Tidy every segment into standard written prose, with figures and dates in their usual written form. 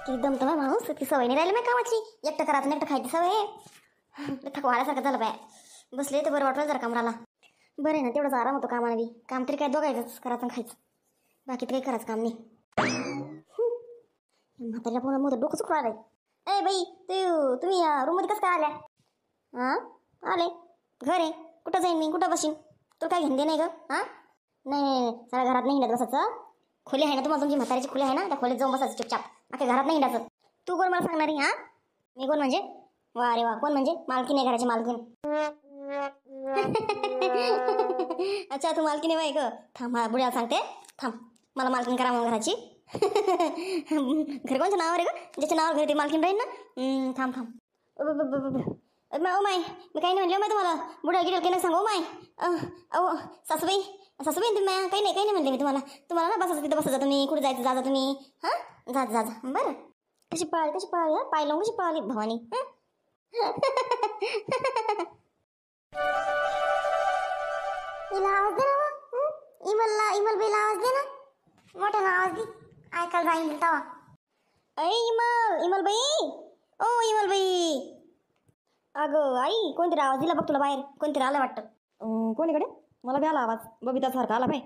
किती दमतो बाय माणूस, ती सवय नाही राहिली माझ्या कामाची. एकटं करायचं एकटं खायची सवय. थकवा आल्यासारखं झालं बाय. बसले तर बरं वाटलं जरा कामाला. बरं आहे ना, तेवढंच आराम होतो कामाला बी. काम तरी काय दोघायचंच करायचं आणि खायचं, बाकी तर काही करायचं काम नाही. म्हाताऱ्या पुन्हा मोठं डोकं चुकलं आलंय. ए बाई, तुम्ही रूममध्ये कसं काय आल्या? हां, आले घर आहे. कुठं जाईन मी, कुठं बसीन? तुला काय घेणं नाही ग? हां, नाही सारा घरात नाही हिंडत बसायचं. खोली आहे ना तुम्हाला, तुमची म्हातारीची खोली आहे ना, त्या खोलीत जाऊन बसायचं चुपचाप. अख्या घरात नाही हिंडायचं. तू कोण मला सांगणारी? हां, मी कोण म्हणजे? वा रे वा, कोण म्हणजे? मालकीन आहे घराची, मालकीन. अच्छा, तू मालकीन आहे बाई ग. थांब, मला बुड्याला सांगते. थांब, मला मालकीन करा मग घराची. घर कोणच्या नावावर आहे ग? ज्याच्या नावावर घर ते मालकीन राहील ना. थांब थांब. ओ माय, मी काही नाही म्हणलं माय तुम्हाला. बुड्या गिड्या काही नाही सांगू. ओ माय, अहो सासूबाई, सासूबाई तुम्ही काही नाही म्हणले मी तुम्हाला. तुम्हाला ना बसायचं तिथं बसायचं, तुम्ही कुठे जायचं जा तुम्ही. हां, जा जा. बरं, कशी पळाली हा, पाय लावून कशी पळाली भवानी. हिला आवाज दे ना. इमल बाईला आवाज दे ना, मोठ्यानं आवाज दे, ऐकायला राहील तवा. ऐ इमल बाई, ओ इमल बाई. अगं आई, कोणतरी आवाज दिला बघ तुला बाहेर. कोणतरी आलं वाटतं. कोणीकडे? मला बी आला आवाज, बबितासारखा आला पाय.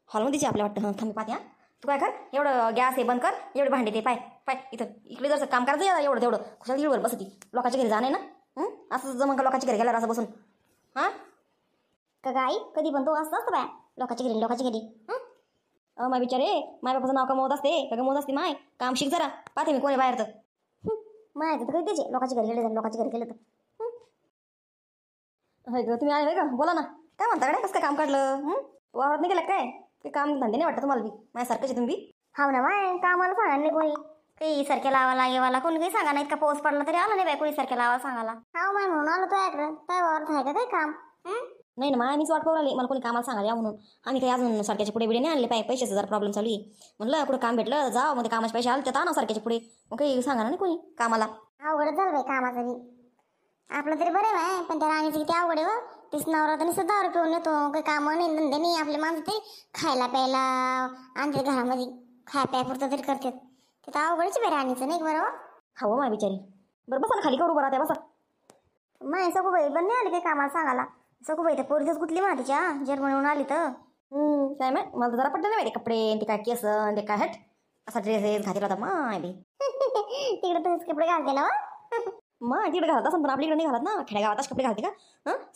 हॉलमध्येच आपल्या वाटतं. थांबी पाहते. हा, तू काय कर, एवढं गॅस हे बंद कर, एवढे भांडे ते पाय पाय इथं. इकडे जर काम करायचं या एवढं तेवढं खुशाल इळवर बसती. लोकांच्या घरी जाणे ना. असं जमन का लोकांच्या घरी गेल्यावर असं बसून? हां का ग आई, कधी पण तो असतं बाय लोकांच्या घरी. माय बिचारे, माय बापाचं नाव कमवत असते का गमवत असते माय. काम शिक जरा, पाहते मी कोणी बाहेर तर. माय तर काही त्याचे लोकांच्या घरी गेले, लोकांच्या घरी गेलं तर. तुम्ही आहे का? बोला ना, काय म्हणता कडे? कसं काय काम काढलं? वावरात नाही गेलं काय? ते काम धंदे नाही वाटतं तुम्हाला बी माझ्यासारखंच तुम्ही बी. हाव ना माय, कामाला सांगा नाही कोणी. काही सारख्या लावाला येवाला कोणी काही सांगा नाही. का पाऊस पडला तरी आला नाही बाय कोणी सारख्या लावाला सांगायला. हाव माय, म्हणून आलो तो ऐकलं. काय वावरात आहे का काही काम? नाही ना माय, मीच वाट पाहू आली मला कोणी कामाला सांगायला या म्हणून. आम्ही काही अजून सारख्याच्या पुढे बिडे नाही आणले पाय. पैशाचा जरा प्रॉब्लेम चालू आहे. म्हणलं कुठं काम भेटलं जाव, मग ते कामाचे पैसे आले तर आणा सारख्याच्या पुढे. मग काही सांगा नाही कोणी कामाला. अवघड झालं बाई कामाचं बी. आपलं तरी बरं आहे, पण त्या राणीचं किती अवघड आहे व. तीच नवरा तर नुसतं दारू पिऊन येतो. काही कामं नाही, धंदे नाही. आपले माणसं तरी खायला प्यायला आणते घरामध्ये, खाय प्यायपुरतं तरी करतात. तिथं अवघडच बाई राणीचं, नाही बरं? हो माय बिचारी. बरं बसा ना खाली, करू बरं त्या बसा. माय सगूबाई पण नाही आली काही कामाला सांगायला. सगूबाई त्या पोरीतच कुठली म्हणा तिच्या जर्मनीहून आली तर. काय माय, मला तर जरा पटलं नाही ते कपडे, ते काय केस, ते काय हट असा ड्रेस घातला होता माय बी. तिकडे तसेच कपडे घालते ना मग तिकडे घालत असं, पण आपल्या इकडे नाही घालत ना. खेड्यागावातच कपडे घालते का?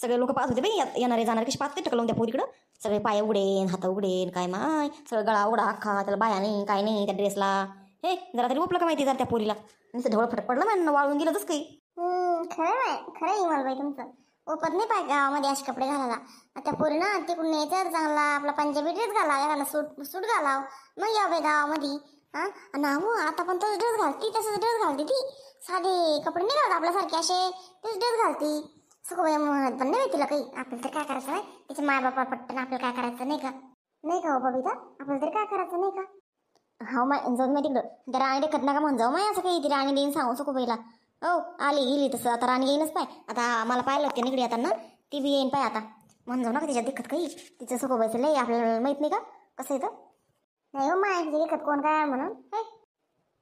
सगळे लोक पाहत होते बाई, येणारे जाणारे कशी पाहते टकलवून त्या पोरीकडं. सगळे पाय उघडेन, हात उघडेन, काय माय सगळं गळा उघडा अख्खा, त्याला बाया नाही काय नाही त्या ड्रेसला. हे जरा तरी उपलं का माहिती जर त्या पोरीला. नुसतं ढवळ फटक पडलं माय, वाळून गेलं तसं काही. खरं इमल बाई तुमचं. ओपत नाही पाय गावामध्ये असे कपडे घालायला. त्या पोरी ना तिकडून यायचं चांगला आपला पंजाबी ड्रेस घाला, सूट घालाव, मग यावे गावामध्ये. हो आता पण तोच ड्रेस घालती, तसंच ड्रेस घालते ती. साधे कपडे नाही घालत आपल्यासारखे, असे तेच ड्रेस घालती. सगळं म्हणत पण नाही तिला काही. आपल्याला तर काय करायचं नाही, तिचे माय बापा पट्टन आपल्याला काय करायचं नाही का? नाही का हो बबिता, आपल्याला तरी काय करायचं नाही का? हो माय, जाऊन माहिती तिकडं त्या राणी देखत नका म्हण जाऊ माय असं काही. ती राणी देईन सांगू सको पहिला. हो आली गेली तसं, आता राणी येईनच पाय. आता मला पाहिलं ते निगडी आता ना, ती बी येईन पाय आता. म्हण जाऊ नका तिच्यात दिक्कत काही. तिचं सकोबाईचं लई आपल्याला माहित नाही का कसं येतं. नाही हो माय, तिची दिक्कत कोण काय म्हणून.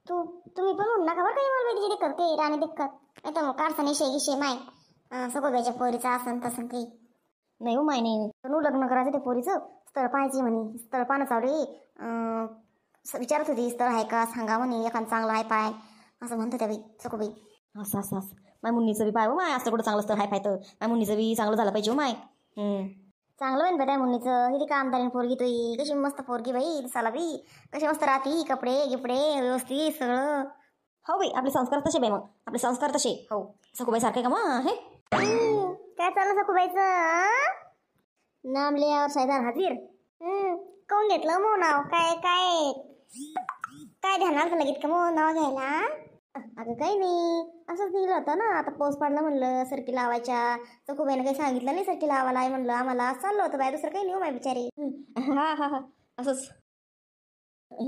तुम्ही पण म्हणू नका बरं काही मला तिची दिक्कत काही, राणी दिक्कत नाही तर मग काढसा निशे माय सकोबाईच्या पोरीचं असं तसं काही. नाही हो माय, नाही तू लग्न करायचं ते पोरीचं. स्थळ पाहायची म्हणे, स्थळ पाहणं चालू विचारत होती स्थळ आहे का सांगा म्हणे, एखादं चांगलं आहे पाय असं म्हणतो त्या बाई सकोबाई. असं असं असं माय मुन्नीचं बी पाय हो माय, असं कुठं चांगलं स्थळ हाय पाय तर माय मुन्नीचं बी चांगलं झालं पाहिजे हो माय. चांगलं होईन त्या मुन्नीचं. हिरी कामदारीन पोरगी तुई कशी मस्त पोरगी बाई दिसाला बी, कशी मस्त राहती, कपडे गिपडे व्यवस्थित सगळं. हो बाई, आपले संस्कार तसे बाई, मग आपले संस्कार तसे. हो सखूबाई सारखे का मग हे. काय चाललं सखूबाईचं? नाम लिहावर सायदार हाजीर. कोण घेतलं मग नाव? काय काय काय ध्यानात लगेच का मग नाव घ्यायला? अगं काही नाही, असंच दिलं होतं ना. आता पाऊस पडला म्हणलं सरकी लावायच्या. सखूबाईनं काही सांगितलं नाही सरकी लावायला आहे म्हणलं आम्हाला. चाललं होतं बाय, दुसरं काही नाही हो माय बिचारी. हा असंच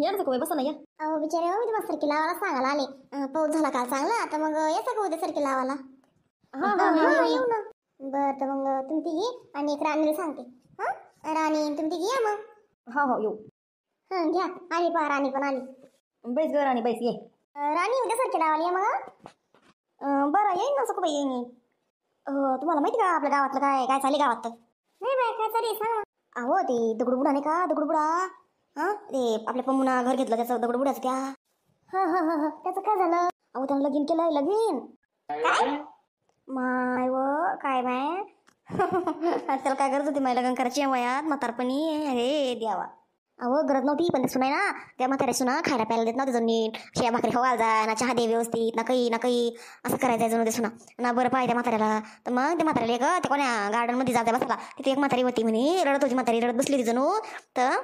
या सखूबाई बसा ना या. अहो बिचारे हो, मी तुम्हाला सरकी लावायला सांगायला आले. पाऊस झाला काल चांगला, आता मग याचा का उद्या सरकी लावायला. हा येऊ ना. बरं तर मग तुम्ही ती घे आणि एक राणीला सांगते. राणी तुम्ही ती घ्या मग. हो येऊ. घ्या आली पहा, राणी पण आली. बैस ग राणी बैस, ये. राणी उद्या सारखे लावाली आहे मग. बरं येईन ना सखूबाई येईन येईन. तुम्हाला माहिती का आपल्या गावातलं काय काय चालले गावात? नाही बाय काय चालली सांग. अहो ते दगडूबुडा नाही का दगडूबुडा. हा ते आपल्या पम्मुना घर घेतलं त्याचं दगडूबुडाचं त्या. हा त्याचं काय झालं? अहो त्यानं लगीन केलंय लगीन. काय माय व काय माय. त्याला काय गरज होती माय लग्न करायची वयात म्हातारपणी हे द्यावा. अहो गरज नव्हती पण सुनाय ना त्या म्हाताऱ्या सुना खायला प्यायला देत नव्हते जणी शिया भाकरी खावा जा ना चहा दे व्यवस्थित ना काही असं करायचं जणू ते सुना ना बरं पाहिजे म्हाताऱ्याला. तर मग ते म्हाताऱ्याला एक ते कोण्या गार्डनमध्ये जाते बसला तिथे एक म्हातारी होती म्हणे रडत होती म्हातारी रडत बसली ती जणू. तर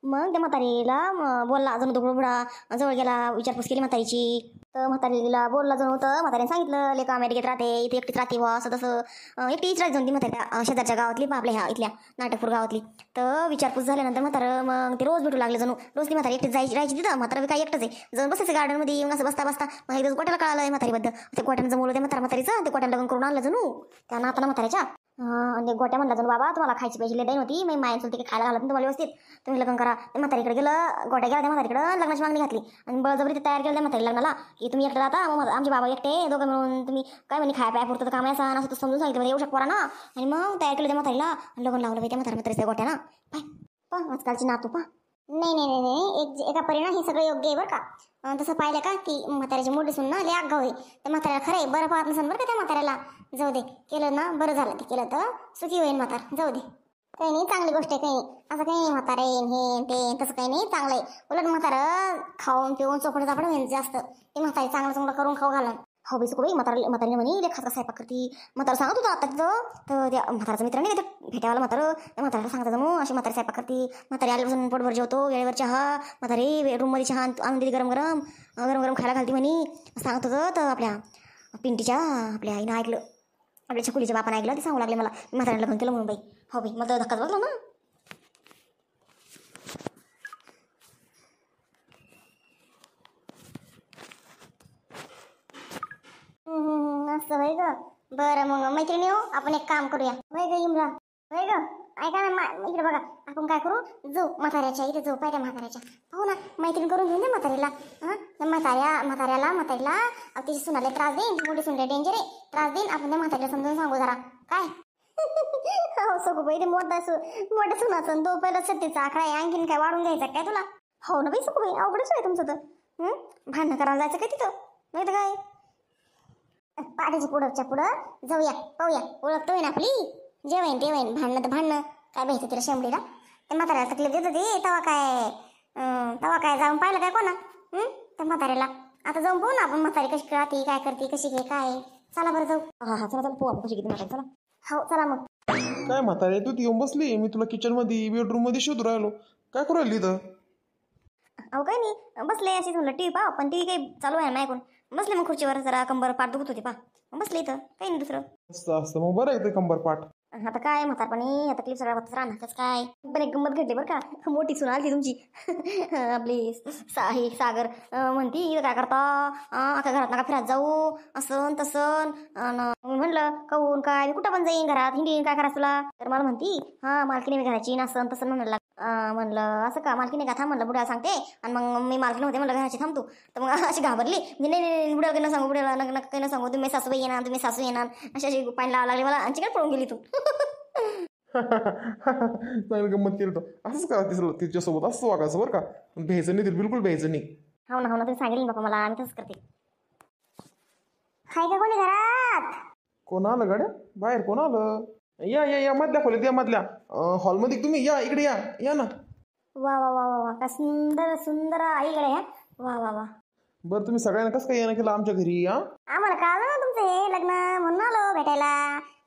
मग त्या म्हातारीला बोलला जणू दगडूबुडा जवळ गेला विचारपूस केली म्हातारीची. तर म्हातारीला बोलला जणू तर म्हातारीने सांगितलं लेका अमेरिकेत राहते इथे एकटीच राहते वा असं तसं एकटीच राहते ती म्हाताऱ्या शेजारच्या गावातली आपल्या ह्या इथल्या नाटकपूर गावातली. तर विचारपूस झाल्यानंतर म्हातारं मग ते रोज भेटू लागले जणू रोज ती म्हातारी एकटीच राहायची तिथं म्हातारा काय एकटंच आहे जाऊन बसायचं गार्डनमध्ये येऊन असं बसता बसता मग एकदा गोट्याला कळालं म्हातारीबद्दल ते गोट्यानं जमवलं ते म्हातारीचं ते गोट्याला लग्न करून आणलं जणू त्या नाताना म्हाताऱ्याच्या. आणि गोट्या म्हणला जणू बाबा तुम्हाला खायची पैसे लई होती मी मायन चुलती खायला घालत तुम्हाला व्यवस्थित तुम्ही लग्न करा. ते म्हातारीकडे गेलं गोट्या गेला त्या म्हातारीकडे लग्नाची मागणी घातली आणि बळजबरी ते तयार केलं त्या म्हातारी लग्नाला की तुम्ही एकटं राहता मग आमचे बाबा एकटे दोघं मिळून तुम्ही काय म्हणे खाय पाय पुरतं काम असं असं समजून सांगितलं येऊ शकतो ना. आणि मग तयार केलं त्या म्हातारीला लग्न लावलं त्या म्हातारीच्या गोट्याना. पाय आजकालची नातू पा. नाही एका परिणाम हे सगळं योग्य आहे बरं का. तसं पाहिलं का की म्हाताऱ्याची मोठी सुन ना लय आगाऊ आहे त्या म्हाताऱ्याला खरं आहे बरं पाहत नसेल बरं का त्या म्हाताऱ्याला. जाऊ दे केलं ना बरं झालं ते केलं तर सुखी होईल म्हातार जाऊ दे काही नाही चांगली गोष्ट आहे काही नाही असं काही नाही म्हातारे हे ते तसं काही नाही चांगलं आहे उलट म्हातारं खाऊन पिऊन चोपडे चापडे होईल जास्त ते म्हातारी चांगलं चांगलं करून खाऊ घाला. हो बाई सुखबाई म्हातारीने म्हणे लेखाचा स्वयंपाक करती म्हातारा सांगत होता आता तिथं तर त्या म्हाताराचा मित्र नाही तिथं भेटायला म्हातारं त्या म्हाताऱ्याला सांगता जणू अशी म्हातारी स्वयंपाक करती म्हातारी आल्यापासून पोटभर जेवतो वेळेवर चहा म्हातारी रूममध्ये चहा आणून दिली गरम गरम गरम गरम खायला घालती म्हणे सांगत होतं. तर आपल्या पिंटीच्या आपल्या आईनं ऐकलं आपल्या छकुलीच्या बापानं ऐकलं ते सांगू लागले मला म्हाताऱ्याला लग्न केलं म्हणून बाई. हो बाई मला धक्काच बसला ना. असं होय ग. बरं मग मैत्रिणी हो आपण एक काम करूया होय ग इमरा होय ग ऐका ना इकडे बघा आपण काय करू जाऊ म्हाताऱ्याच्या इथे जाऊ पाहिजे म्हाताऱ्याच्या हो ना मैत्रीण करून घेऊन दे म्हातारीला. म्हातारीला तिची सुनाला त्रास देईन मोठी सुनले डेंजर आहे त्रास देईन आपण त्या म्हातारीला समजून सांगू जरा काय. हो सगू ते मोठ्या सुनाचं तो पहिला सत्तीचा आकडा आहे आणखीन काय वाढून घ्यायचा काय तुला. हो ना बाई सगू अवघडच आहे तुमचं तर भांडणं करायला जायचं काय तिथं नाही तर काय. पाठीची पुढं जाऊया पाहूया ओळखतोय ना आपली जेवाईन भांडणं तर भांडणं काय भेटतं तिला शेंबडीला त्या म्हाताऱ्याला तकलीफ देत होती तेव्हा काय जाऊन पाहिलं काय कोणा त्या म्हाताऱ्याला. आता जाऊन पाहू ना आपण म्हातारी कशी राहते काय करते कशी घे काय. चला बरं जाऊ. हा चला पाहू आपण कशी घेते म्हातारी चला. हो चला मग. काय म्हातारे तू ती येऊन बसली मी तुला किचन मध्ये बेडरूम मध्ये शोधू राहिलो काय करू राहिली इथं. अहो काही नाही बसले अशीच म्हणलं टीव्ही पहा पण टीव्ही काही चालू आहे ना ऐकून बसले मग खुर्चीवर जरा कंबर पाठ दुखत होती पा बसले इथं काही नाही दुसरं. असं मग बरं आहे ते कंबर पाठ. आता काय म्हातारपणी आता क्लिप सगळ्या होतच राहणारच काय पण एक गंमत घडली बरं का मोठी सुना आली तुमची आपली सागर म्हणती इथं काय करता आता घरात नका फिरत जाऊ असं तसं म्हणलं कहून काय मी कुठं पण जाईन घरात हिंडी काय करायचं तुला. तर मला म्हणती हा मालकीने मी घराची नसन तसं म्हणलं म्हणलं असं का मालकीने का थांब म्हणलं बुड्याला सांगते आणि मग मी मालकीने होते म्हणलं घराची थांबतो. तर मग अशी घाबरली नाही बुड्याला काही न सांगू बुड्याला नका काही न सांगू तुम्ही सासूबाई येणार तुम्ही सासू येणार अशी पाणी लावा लागली मला आणि चिकन पळून गेली तू. चांगली गंमत केली तो असंच करा तिच्यासोबत असं वागायचं बरं का भ्यायचं नाही बिलकुल भ्यायचं नाही. हो ना तुम्ही सांगेल बाबा मला आम्ही तसंच करते. हाय का कोणी घरात. कोण आलं गाड्या बाहेर कोण आलं या मधल्या खोलीत या मधल्या हॉलमध्ये तुम्ही या इकडे या ना. वा वा वा वा वा का सुंदर सुंदर आईकडे वा वा वा. बरं तुम्ही सगळ्यांना कसं काय येणं केलं आमच्या घरी आम्हाला कळलं ना तुमचं हे लग्न म्हणून आलो भेटायला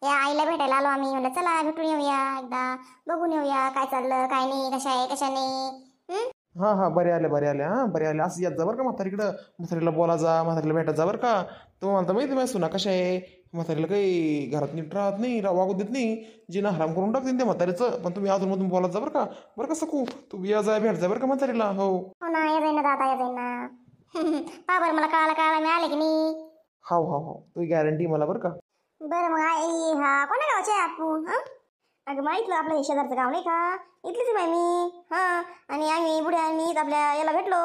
या आईला भेटायला आलो आम्ही म्हणलं चला भेटून येऊया एकदा बघून येऊया काय चाललं काय नाही कशा आहे कशा नाही. हा बरे आले बरे आले असं यात जा बरं का म्हातारीला बोला जा म्हातारीला भेटत जा बरं का. तुम्हाला तर माहिती सुना कशा आहे म्हातारीला काही घरात नीट राहत नाही वागू देत नाही जिना हराम करून टाकते त्या म्हातारीचं पण तुम्ही अजून मधून बोलत जा बरं का सकू तू या जा भेट जा बरं का म्हातारीला. हो ना या जाईन ना दादा या जाईन ना. पा बरं मला कळायला मिळाले की नाही. हो तुझी गॅरंटी मला बरं का. बरं मग आई हा कोणा गावाचे आहे आपण अगं माहितलं आपलं हे शेजारचं गाव नाही का इथलीच आहे मी आणि आम्ही बुड्या मी आपल्या याला भेटलो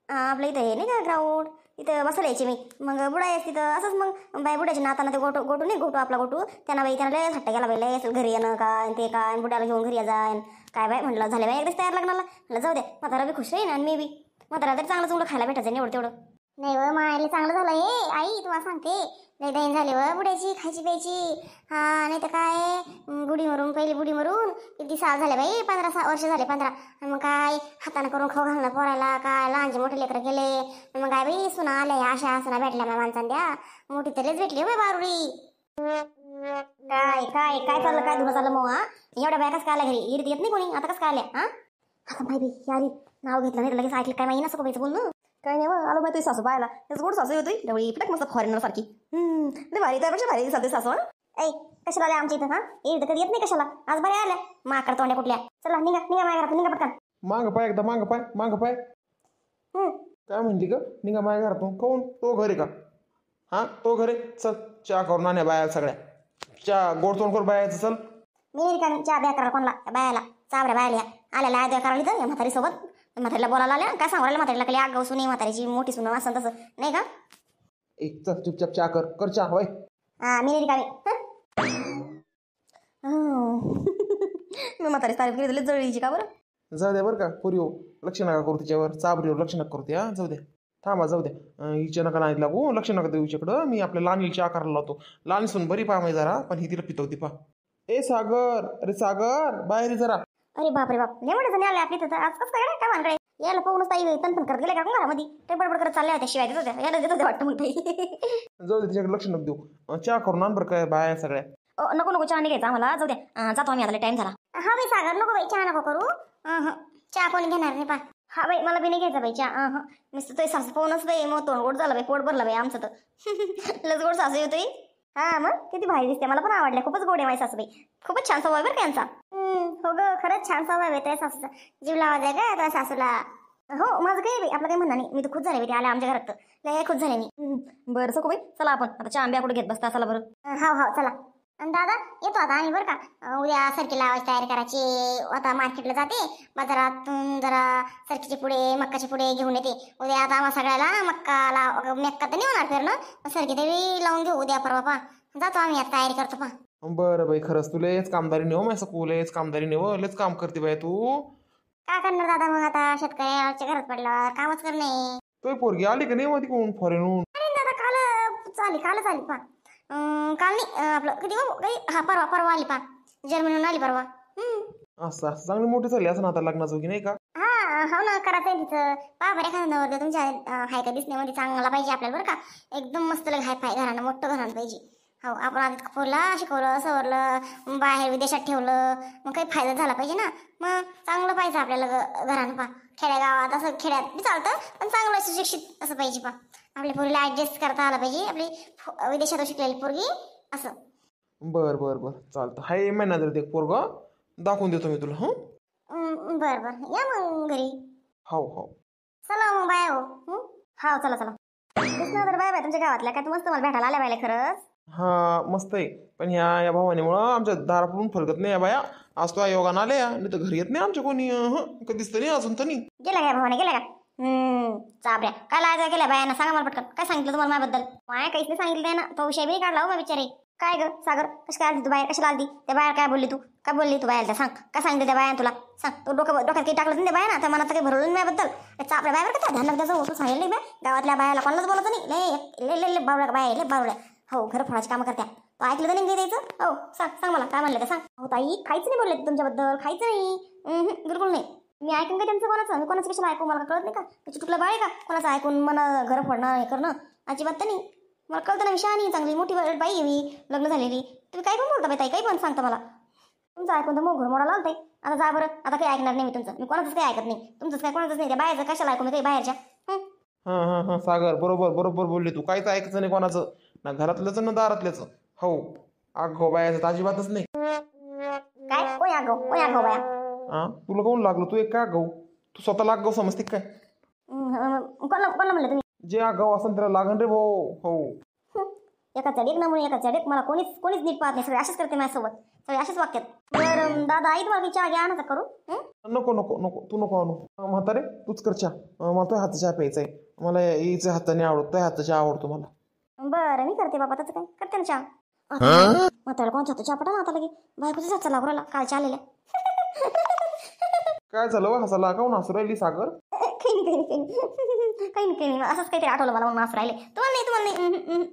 आपल्या इथं हे नाही का ग्राउंड, इथं बसायला यायची मी. मग बुडा यायची तिथं. असंच मग बाई बुड्याच्या नाताना ते गोटू गोटू नाही, गोटू आपला गोटू, त्यांना बाई त्यांना लय हट्टा गेला बाई, लय असं घरी येणं काय ते काय, बुड्याला घेऊन घरी जाईन काय बाय. म्हटलं झाले बाई एकदाच तयार लग्नाला. म्हटलं जाऊ द्या, म्हातारा बी खुश राहीन आणि मी बी. म्हातारा तरी चांगलं चांगलं खायला भेटायचं एवढं तेवढं. नाही व मायला चांगलं झालं हे आई, तुम्हाला सांगते लय दैन झाली व बुड्याची खायची प्यायची. हा नाही तर काय, बुडी मरून पहिली बुडी मरून किती साल झाले बाई, 15 वर्ष झाले 15. मग काय हाताने करून खाऊ घालणं पोरायला, काय लहानचे मोठे लेकरं गेले. मग काय बाई सुना आल्या, अशा सुना भेटल्या माझ्या माणसाने द्या. मोठी तरीच भेटली बाई बारुडी. काय काय काय चाललं, काय धुणं चाललं मग? हा एवढ्या बाया कसं काय आल्या घरी? इरीत येत नाही कोणी, आता कसं काय आल्या? हा आता माय बाई यारी नाव घेतलं नाही लगेच ऐकलं काय माहिती नसं बाईचं बोलणं. काय नाही मग आलो माहिती सासू पाहायला, त्याच गोड सासू होती डवळी पटक मस्त फॉरेनर सारखी. लय भारी, त्यापेक्षा भारी दिसते सासू. ऐ कशाला आल्या आमच्या इथं? हा इथं कधी येत नाही कशाला, आज बऱ्या आल्या माकड तोंड्या कुठल्या. चला निघा निघा माझ्या घरात, निघा पटकन. माग पाय एकदा, माग पाय माग पाय. काय म्हणली का? निघा माझ्या घरातून. कोण तो घरी का? हा तो घरी. चल चहा करून आणल्या बाया सगळ्या, चहा गोड तोंड करून बायाचं. चल मी नाही का चहा द्या करायला कोणाला बायाला, चाबऱ्या बायाला आल्याला द्या करायला इथं म्हातारी सोबत. म्हातारीला बोलायला आल्या काय सांगू राहिल्या म्हातारीला, खाली आग सुने म्हातारीची मोठी सुन असं तसं नाही का. एक चल चुपचाप चहा कर, कर चहा होय. हा मी नाही का मी म्हातारी तारीफ केली जळीची का बरं. जाऊ द्या बरं का पुरी हो, लक्ष नका करू तिच्यावर, चाबरीवर लक्ष नका करू त्या. जाऊ द्या, थांबा जाऊ द्या. हिच्या नका नाही लागू, लक्ष नका देऊ हिच्याकडं. मी आपल्या लहान चहा करायला लावतो. लहान सून बरी पहा माहिती जरा, पण ही तिला पितवती पहा. ए सागर, अरे सागर बाहेर ये जरा. अरे बापरे बाप, लय मोठे जण आले आपली तिथं आज. कसं काय काय भानकडे याला पाहूनच ताई तन पण करत गेले का घरामध्ये, ते बडबड करत चालल्या होत्या, शिवाय देत होत्या, याला देत होत्या वाटतं मग ताई. जाऊ दे तिच्याकडे लक्ष नको देऊ. चहा करून आण बरं काय बाया सगळ्या. नको नको चहा नाही घ्यायचा आम्हाला, जाऊ द्या जातो आम्ही आता, टाइम झाला. हा बाई सागर नको बाई, चहा नको करू. चहा कोणी घेणार नाही पा. हा बाई मला बी नाही घ्यायचा बाई चहा. नुसतं तो सासू पाहूनच बाई मग तोंड गोड झालं बाई, पोट भरलं बाई आमचं तर. लस गोड सासू येतोय. हा मग किती भारी दिसते, मला पण आवडल्या, खूपच गोड आहे माझी सासूबाई, खूपच छान स्वभाव बरं का यांचा. हो ग खरंच छान स्वभाव आहे त्या सासूचा, जीव लावायचा का त्या सासूला. हो माझं काही बाई आपलं काही म्हणणं नाही, मी तर खुश झाले बाई, ते आल्या आमच्या घरात तर लय खुश झाले मी. बरं सको बाई चला आपण आता चहा आंब्या कुठे घेत बसता, चला बरं. हो चला. आणि दादा येतो आता आम्ही बरं का, उद्या सरकी लावायची तयारी करायची. आता मार्केटला जाते, बाजारातून जरा सरकीचे पुढे मक्काचे पुढे घेऊन येते. उद्या आता आम्हा सगळ्याला मक्का तर नाही होणार फिरणं, सरकी तरी लावून घेऊ उद्या परवा पा. जातो आम्ही आता तयारी करतो पा. बरं बाई खरंच तू लयच कामदारी नेव माझं सकू, लयच कामदारी नेव, लयच काम करते बाई तू. काय करणार दादा मग आता, शेतकऱ्याच्या घरात पडल्यावर कामच करणे. तो पोरगी आली का नाही मग तिकडून फॉरेनहून? अरे दादा कालच आली पा. काल नाही आपलं किती काही हा परवा आली पा, जर्मनीहून आली परवा. असं असं चांगली मोठी झाली असं ना आता लग्नाचं की नाही का. हा हो ना करायचं आहे तिचं. पा बरं एखादा नवरदेव तुमच्या हाय का दिसण्यामध्ये चांगला पाहिजे आपल्याला बरं का, एकदम मस्त लग हाय पाय घरानं, मोठं घरानं पाहिजे. हो आपण आधी पोरला शिकवलं सवरलं, बाहेर विदेशात ठेवलं, मग काही फायदा झाला पाहिजे ना. मग चांगलं पाहिजे आपल्याला घरानं पा. खेड्यागावात असं खेड्यात बी चालतं, पण चांगलं सुशिक्षित असं पाहिजे पा. आपल्या पोरीला ऍडजस्ट करता आलं पाहिजे, आपली विदेशात शिकलेली पोरगी असं. बर बर बर चालतं. हाय महिना जर ते पोरग दाखवून देतो मी तुला. बर बर या मग घरी. हो हो चला मग बाय. हो हा चला चला. कृष्णा तर बाय बाय तुमच्या गावातल्या काय मस्त मला भेटायला आल्या बायला खरंच. हा मस्त आहे, पण या भावानीमुळं आमच्या दाराकडून फरकत नाही या बाया. आज तो योगानं आले नाही तर घरी येत नाही आमच्या कोणी. कधीच तर नाही अजून तर नाही गेला काय भावाने, गेला का? चाबऱ्या काय लाजा गेल्या बायांना, सांगा मला पटकन काय सांगितलं तुम्हाला माझ्याबद्दल. माय काहीच नाही सांगितलं आहे ना, तो विषय बी काढला हो मग बिचारे. काय ग सागर कशी काय आली तू बाहेर, कशाला आली त्या बाहेर, काय बोलली तू, काय बोलली तू बाहेर, सांग काय सांगितलं त्या बाया तुला, सांग. तू डोक्यात काही टाकलं नाही त्या बाया ना, त्या मनात काही भरवलं नाही माझ्याबद्दल. चाबऱ्या बाहेर का ध्यान लागतं तू सांगितलं नाही बाय, गावातल्या बायाला कोणालाच बोलत नाही. लय बावड्या बाया लय बावड्या. हो घर फोडाची कामं करत्या. तो ऐकलं तर नाही द्यायचं. हो सांग मला काय म्हणलं ते सांग. हो ताई काहीच नाही बोलले तुमच्याबद्दल, काहीच नाही. बिलकुल नाही. मी ऐकून काय त्यांचं कोणाचं, मी कोणाचं कशाला ऐकू, मला कळत नाही का त्याची तुला बाळ आहे का कोणाचं ऐकून मला घर फोडणं हे करणं, अजिबात तर नाही. मला कळतं ना विषय, आणि चांगली मोठी बाई आहे मी, लग्न झालेली. तुम्ही काय पण बोलता बाई ताई, काही पण सांगता मला. तुमचं ऐकून तर मग घर मोडाला आलतंय. आता जा बरं, आता काही ऐकणार नाही मी तुमचं, मी कोणाचंच काही ऐकत नाही. तुमचंच काय कोणाचंच नाही, त्या बाहेरचं कशाला ऐकू मी काही बाहेरच्या. हा सागर बरोबर बोलली तू. काहीच ऐकायचं नाही कोणाचं, ना घरातल्याच ना दारातल्याच. हो अगो बायाचं अजिबातच नाही. काय कोण आगो बाया. हा तुला काऊन लागलो, तू एक का गहू, तू स्वतःला आगाऊ समजते काय. कोणाला म्हणलं तुम्ही. जे आगाऊ असं त्याला लागण रे भाऊ. हो एकाच एक नमुने एकाच एक मला कोणीच कोणीच नीट पाहत नाही. सगळे असेच करते माझ्यासोबत, सगळे असेच वाक्यात. बरं दादा आई तुम्हाला चहा घ्या आणायचा करू. नको नको नको तू नको आणू. म्हातारे तूच कर चहा. मला तो हातचा चहा प्यायचा आहे. मला हिच्या हाताने आवडतो, हातचा चहा आवडतो मला. बरं मी करते बाबा, त्याचं काय करते ना चहा. म्हातारा कोणचा होता चहा पटा ना आता लगे बायकोचा चहा लागू राहिला कालच्या आलेल्या. काय झालं वा हसायला काऊन हसू राहिली सागर? काही नाही असंच काहीतरी आठवलं मला म्हणून असं राहिले. तुम्हाला नाही